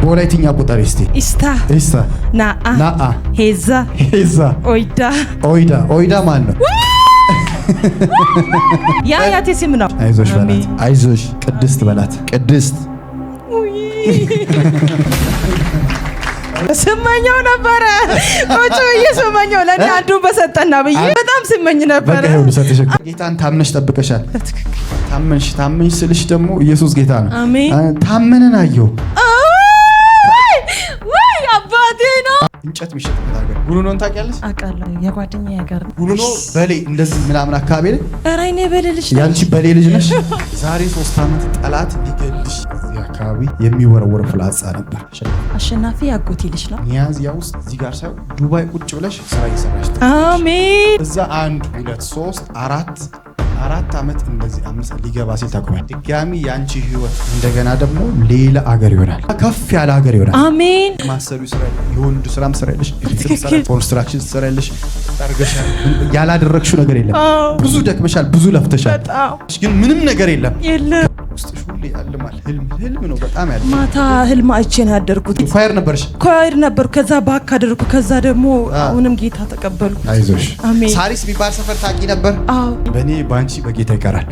በወላይትኛ ቁጥር እስቲ ኢስታ ናአ ሄዛ ኦይዳ ማን ነው? ያያቴ ስም ነው። አይዞሽ በላት አይዞሽ ቅድስት በላት ቅድስት ስመኛው ነበረ ቆጮ እየሰመኛው ለኔ አንዱን በሰጠና ብዬ በጣም ስመኝ ነበረ። በቃ ይሁን ሰጥሽ ጌታን ታምነሽ ጠብቀሻል። ታምንሽ ስልሽ ደግሞ ኢየሱስ ጌታ ነው። ታምነን አየው ወይ አባቴ ነው። እንጨት የሚሸጥበት ሀገር ጉሉኖን ታውቂያለሽ? አውቃለሁ። የጓደኛዬ ሀገር ጉሉኖ በሌ እንደዚህ ምናምን አካባቢ ላይ ኧረ እኔ በሌ ልጅ ያንቺ በሌ ልጅ ነሽ። ዛሬ 3 ዓመት ጠላት ሊገልሽ እዚህ አካባቢ የሚወረወር ፍላጻ ነበር። አሸናፊ ያጎቴ ልጅ ነው። ሚያዝያ ውስጥ እዚህ ጋር ሳይሆን ዱባይ ቁጭ ብለሽ ስራ እየሰራሽ አሜን። እዛ 1 2 3 4 ዓመት እንደዚህ 5 ሊገባ ሲል ታቆማል። ድጋሚ ያንቺ ህይወት እንደገና ደግሞ ሌላ አገር ይሆናል። ከፍ ያለ አገር ይሆናል። አሜን። ማሰሩ ስራ የወንድ ስራም ስራ ያለሽ ኮንስትራክሽን ስራ ያለሽ ታርገሻል። ያላደረግሽው ነገር የለም። ብዙ ደክመሻል፣ ብዙ ለፍተሻል፣ ግን ምንም ነገር የለም። ውስጥሽ ሁሌ ያልማል። ህልም ነው በጣም ያለ። ማታ ህልም አይቼ ነው ያደርኩት። ኳየር ነበርሽ? ኳየር ነበርኩ። ከዛ ባክ አደረኩ። ከዛ ደግሞ አሁንም ጌታ ተቀበልኩ። አይዞሽ። አሜን። ሳሪስ የሚባል ሰፈር ታውቂ ነበር? አዎ። በእኔ ባንቺ በጌታ ይቀራል።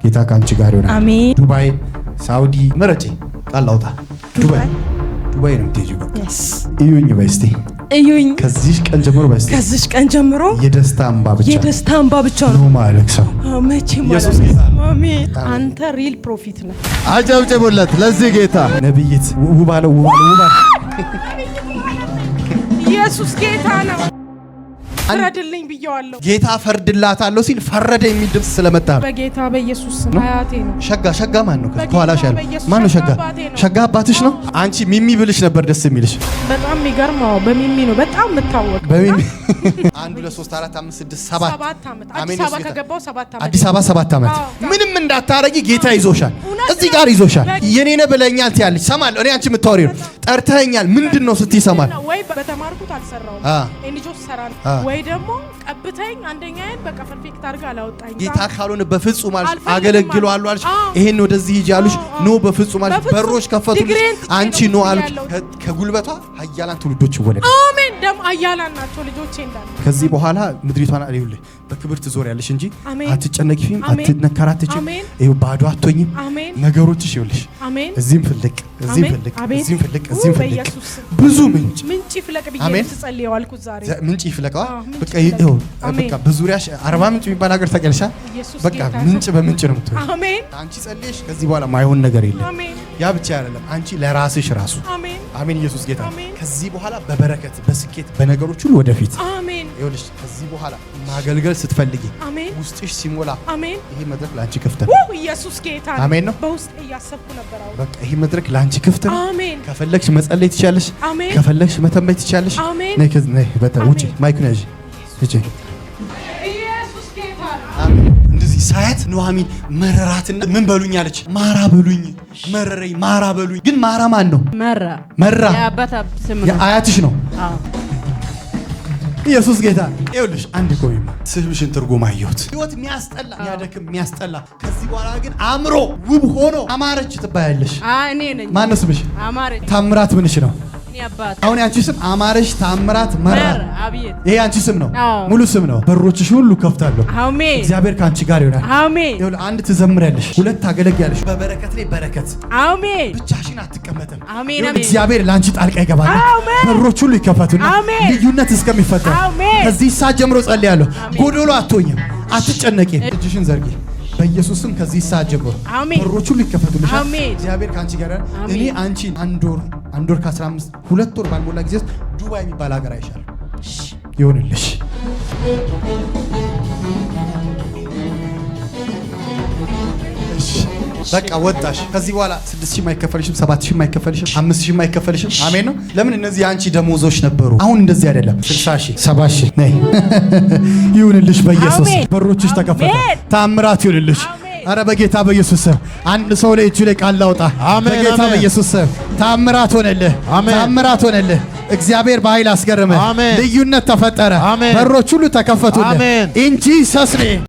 ጌታ ካንቺ ጋር ይሆናል። አሜን። ዱባይ፣ ሳውዲ ምረጪ። ጣላውጣ ዱባይ ነው የምትሄጂው። እዩኝ በስቲ እዩኝ። ከዚህ ቀን ጀምሮ የደስታ እንባ ብቻ ነው ማለት ሰው መቼ ማለት ነው። አሜን። አንተ ሪል ፕሮፊት ነህ። አጨብጭቡለት ለዚህ ጌታ። ነብይት ውብ አለው ኢየሱስ ጌታ ነው። ፈረድልኝ ብየዋለሁ። ጌታ ፈርድላታለሁ ሲል ፈረደ የሚል ድምጽ ስለመጣ በጌታ በኢየሱስ ስም አያቴ ነው። ሸጋ ማን ነው? ከኋላሽ ያለው ማን ነው? ሸጋ አባትሽ ነው። አንቺ ሚሚ ብልሽ ነበር ደስ የሚልሽ። በጣም የሚገርመው በሚሚ ነው በጣም የምታወቅ። በሚሚ 1 2 3 4 5 6 7 ዓመት አዲስ አበባ ከገባው 7 ዓመት አዲስ አበባ 7 ዓመት ምንም እንዳታረጊ ጌታ ይዞሻል። እዚህ ጋር ይዞሻል። የኔ ነህ ብለኛል ትያለሽ። ሰማለሁ። እኔ አንቺ የምታወሪው ጠርተኸኛል። ምንድነው ስትይ ሰማል። ወይ በተማርኩት አልሰራውም ኤንጂኦስ ሰራን ወይ ደግሞ ቀብተኝ አንደኛዬን በቃ ፐርፌክት አድርጋ አላወጣኝ። ጌታ ካልሆነ በፍጹም አገለግለዋለሁ አልሽ። ይሄን ወደዚህ ሂጂ አሉሽ። ኖ በፍጹም አልሽ። በሮች ከፈቱልሽ። አንቺ ኖ አልሽ። ከጉልበቷ ኃያላን ትውልዶች ይወለዳሉ። አሜን። ደም ኃያላን ናቸው ልጆቼ እንዳሉ። ከዚህ በኋላ ምድሪቷን አይውልህ በክብር ትዞሪያለሽ እንጂ አትጨነቂም፣ አትነካራትችም። ይሄው ባዶ አትሆኝም። ነገሮችሽ ይውልሽ እዚህም ፍልቅ ብዙ ምንጭ ይፍለቅ ብዬ ተጸልየው አልኩት። ዛሬ ምንጭ ይፍለቀዋ በቃ ይሄው በቃ በዙሪያሽ 40 ምንጭ የሚባል ሀገር ታውቂያለሽ? በቃ ምንጭ በምንጭ ነው የምትሆኝ። አሜን። አንቺ ጸልየሽ ከዚህ በኋላ ማይሆን ነገር የለም። ያ ብቻ አይደለም፣ አንቺ ለራስሽ ራሱ አሜን። ኢየሱስ ጌታ። ከዚህ በኋላ በበረከት በስኬት በነገሮች ሁሉ ወደፊት አሜን። ይኸውልሽ ከዚህ በኋላ ማገልገል ስትፈልጊ ውስጥሽ ሲሞላ ይሄ መድረክ ላንቺ ክፍት ነው። ኢየሱስ ጌታ አሜን ነው። በውስጥ እያሰብኩ ነበር። አሁን በቃ ይሄ መድረክ ላንቺ ክፍት ነው። አሜን። ከፈለግሽ መጸለይ ትችያለሽ፣ ከፈለግሽ መተንበይ ትችያለሽ። ነይ ውጪ ማይክ ነጂ እቺ ኢየሱስ ጌታ አሜን። እንደዚህ ሳያት ኑሐሚን መረራትና ምን በሉኝ አለች። ማራ በሉኝ፣ መረረኝ፣ ማራ በሉኝ። ግን ማራ ማን ነው? መራ የአባታ ስም ነው። የአያትሽ ነው። ኢየሱስ ጌታ። ይኸውልሽ አንድ ቆይማ ስምሽን ትርጉም አየሁት። ህይወት የሚያስጠላ የሚያደክም የሚያስጠላ፣ ከዚህ በኋላ ግን አምሮ ውብ ሆኖ አማረች ትባያለሽ። እኔ ነኝ። ማን ነው ስምሽ? አማረች። ታምራት ምንሽ ነው? አሁን ያንቺ ስም አማረች ታምራት መራ። ይሄ ያንቺ ስም ነው፣ ሙሉ ስም ነው። በሮችሽ ሁሉ ከፍታለሁ። አሜን። እግዚአብሔር ካንቺ ጋር ይሆናል። አሜን። ይኸውልህ አንድ ትዘምሪያለሽ፣ ሁለት ታገለግያለሽ። በበረከት ላይ በረከት። አሜን። ብቻሽን አትቀመጥም። አሜን። እግዚአብሔር ላንቺ ጣልቃ ይገባል። በሮች ሁሉ ይከፈቱና ልዩነት እስከሚፈጠር ከዚህ ሰዓት ጀምሮ ጸልያለሁ። ጎዶሎ አትሆኝም፣ አትጨነቂም። እጅሽን ዘርጊ በኢየሱስ ስም። ከዚህ ሰዓት ጀምሮ በሮች ሁሉ ይከፈቱልሻል። እግዚአብሔር ካንቺ ጋር ይሆናል። እኔ አንቺን አንድ ወር ከ15 2 ወር ባልሞላ ጊዜ ዱባይ የሚባል ሀገር አይሻል ይሆንልሽ። በቃ ወጣሽ። ከዚህ በኋላ 6000 ማይከፈልሽም፣ 7000 ማይከፈልሽም፣ 5000 ማይከፈልሽም። አሜን ነው። ለምን እነዚህ አንቺ ደሞዞች ነበሩ። አሁን እንደዚህ አይደለም። 60000 70000 ነይ ይሁንልሽ። በኢየሱስ በሮችሽ ተከፈተ። ታምራት ይሁንልሽ። አረ በጌታ በኢየሱስ ስም አንድ ሰው ላይ እጁ ላይ ቃል ላውጣ። በጌታ በኢየሱስ ስም ታምራት ሆነልህ፣ ታምራት ሆነልህ። እግዚአብሔር በኃይል አስገረመ። ልዩነት ተፈጠረ። በሮች ሁሉ ተከፈቱልህ። ኢን ጂሰስ ኔም